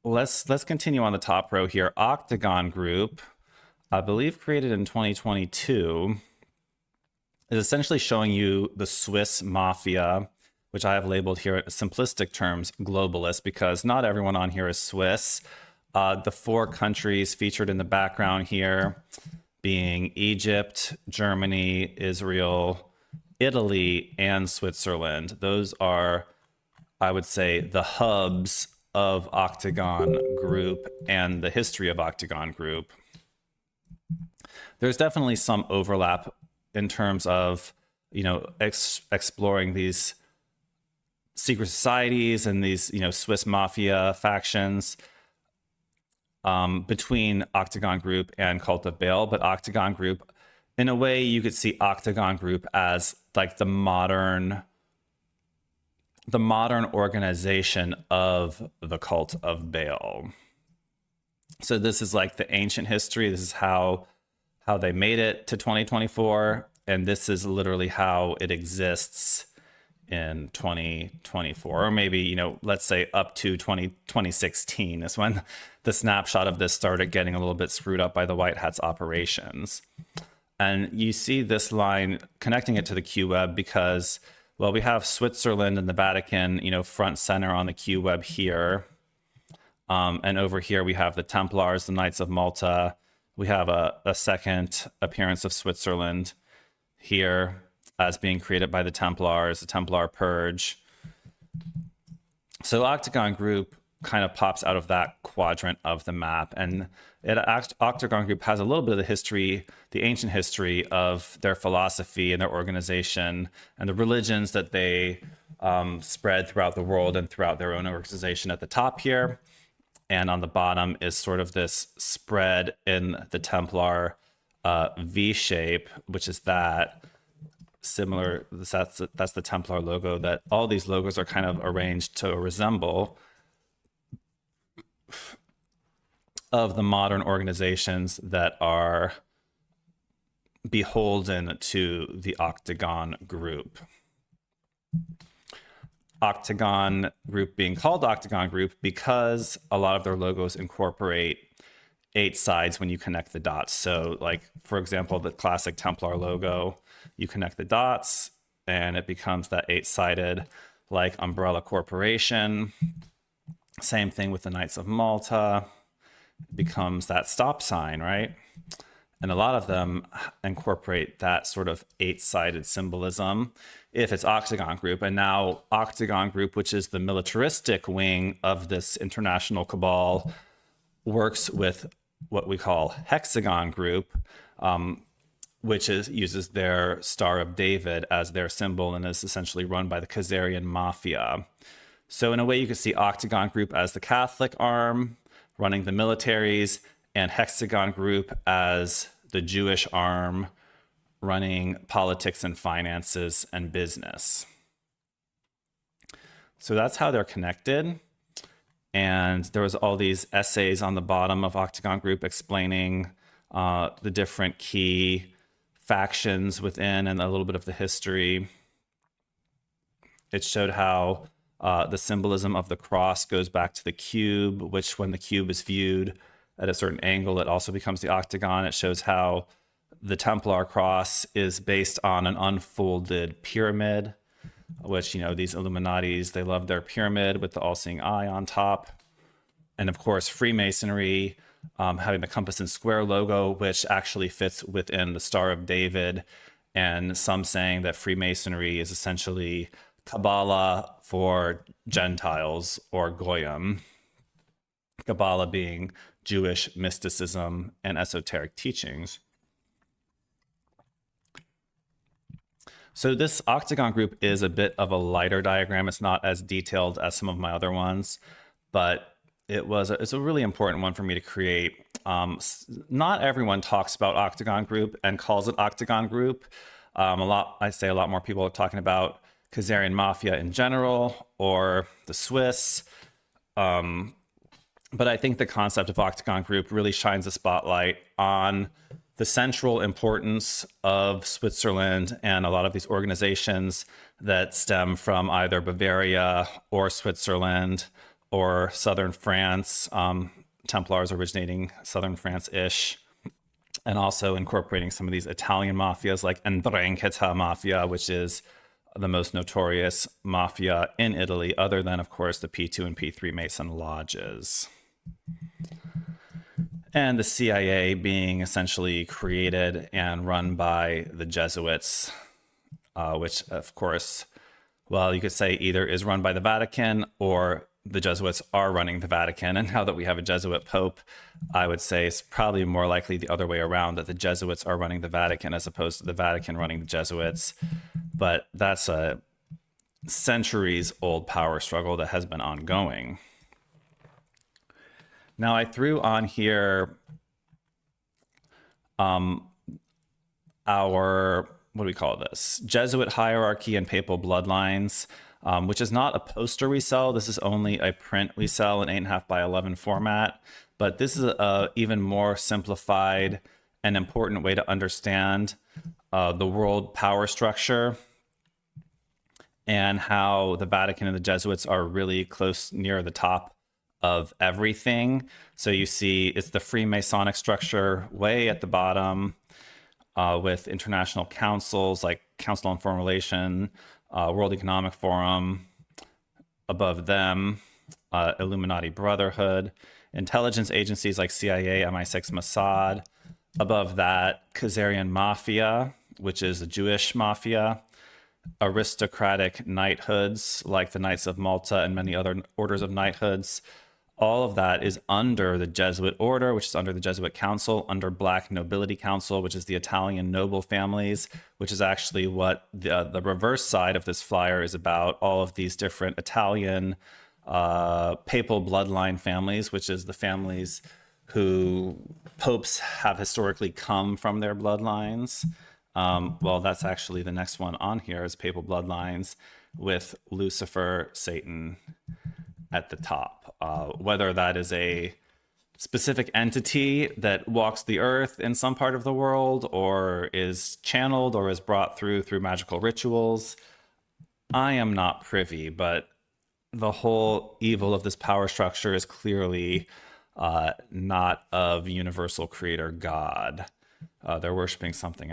let's continue on the top row here. Octagon Group, I believe created in 2022, is essentially showing you the Swiss mafia, which I have labeled here in simplistic terms globalist, because not everyone on here is Swiss. The four countries featured in the background here being Egypt, Germany, Israel, Italy, and Switzerland. Those are, I would say, the hubs of Octagon Group and the history of Octagon Group. There's definitely some overlap in terms of, exploring these secret societies and these, Swiss mafia factions between Octagon Group and Cult of Baal. But Octagon Group, in a way, you could see Octagon Group as like the modern organization of the Cult of Baal. So this is like the ancient history. This is how they made it to 2024, and this is literally how it exists in 2024, or maybe, let's say up to 2016 is when the snapshot of this started getting a little bit screwed up by the White Hats operations. And you see this line connecting it to the Q web because, well, we have Switzerland and the Vatican, front center on the Q web here. And over here we have the Templars, the Knights of Malta. We have a second appearance of Switzerland here as being created by the Templars, the Templar Purge. So Octagon Group kind of pops out of that quadrant of the map. And Octagon Group has a little bit of the history, the ancient history of their philosophy and their organization and the religions that they spread throughout the world and throughout their own organization at the top here. And on the bottom is sort of this spread in the Templar V shape, which is that similar. That's the Templar logo that all these logos are kind of arranged to resemble of the modern organizations that are beholden to the Octagon Group. Octagon Group being called Octagon Group because a lot of their logos incorporate 8 sides when you connect the dots. So like, for example, the classic Templar logo, you connect the dots and it becomes that 8-sided like umbrella corporation. Same thing with the Knights of Malta. It becomes that stop sign, right? And a lot of them incorporate that sort of 8-sided symbolism if it's Octagon Group. And now Octagon Group, which is the militaristic wing of this international cabal, works with what we call Hexagon Group, which uses their Star of David as their symbol and is essentially run by the Khazarian mafia. So in a way, you could see Octagon Group as the Catholic arm running the militaries, and Hexagon Group as the Jewish arm running politics and finances and business. So that's how they're connected. And there was all these essays on the bottom of Octagon Group explaining the different key factions within and a little bit of the history. It showed how the symbolism of the cross goes back to the cube, which when the cube is viewed at a certain angle, it also becomes the octagon. It shows how the Templar cross is based on an unfolded pyramid, which, these Illuminatis, they love their pyramid with the all-seeing eye on top. And of course, Freemasonry, having the compass and square logo, which actually fits within the Star of David. And some saying that Freemasonry is essentially Kabbalah for Gentiles, or Goyim. Kabbalah being Jewish mysticism and esoteric teachings. So this Octagon Group is a bit of a lighter diagram. It's not as detailed as some of my other ones, but it's a really important one for me to create. Not everyone talks about Octagon Group and calls it Octagon Group. I'd say a lot more people are talking about Khazarian Mafia in general, or the Swiss. But I think the concept of Octagon Group really shines a spotlight on the central importance of Switzerland and a lot of these organizations that stem from either Bavaria or Switzerland or southern France, Templars originating southern France-ish, and also incorporating some of these Italian mafias like Ndrangheta mafia, which is the most notorious mafia in Italy, other than, of course, the P2 and P3 Mason lodges. And the CIA being essentially created and run by the Jesuits, which, of course, well, you could say either is run by the Vatican or the Jesuits are running the Vatican. And now that we have a Jesuit Pope, I would say it's probably more likely the other way around, that the Jesuits are running the Vatican as opposed to the Vatican running the Jesuits. But that's a centuries-old power struggle that has been ongoing. Now, I threw on here our, what do we call this? Jesuit hierarchy and papal bloodlines, which is not a poster we sell. This is only a print we sell in 8.5 by 11 format. But this is a even more simplified and important way to understand the world power structure and how the Vatican and the Jesuits are really close near the top of everything. So you see it's the Freemasonic structure way at the bottom, with international councils like Council on Foreign Relations, World Economic Forum, above them, Illuminati Brotherhood, intelligence agencies like CIA, MI6, Mossad, above that, Khazarian Mafia, which is the Jewish mafia, aristocratic knighthoods like the Knights of Malta and many other orders of knighthoods. All of that is under the Jesuit order, which is under the Jesuit Council, under Black Nobility Council, which is the Italian noble families, which is actually what the reverse side of this flyer is about. All of these different Italian papal bloodline families, which is the families who popes have historically come from their bloodlines. Well, that's actually the next one on here is papal bloodlines with Lucifer, Satan at the top. Whether that is a specific entity that walks the earth in some part of the world or is channeled or is brought through magical rituals, I am not privy, but the whole evil of this power structure is clearly not of universal creator God. They're worshiping something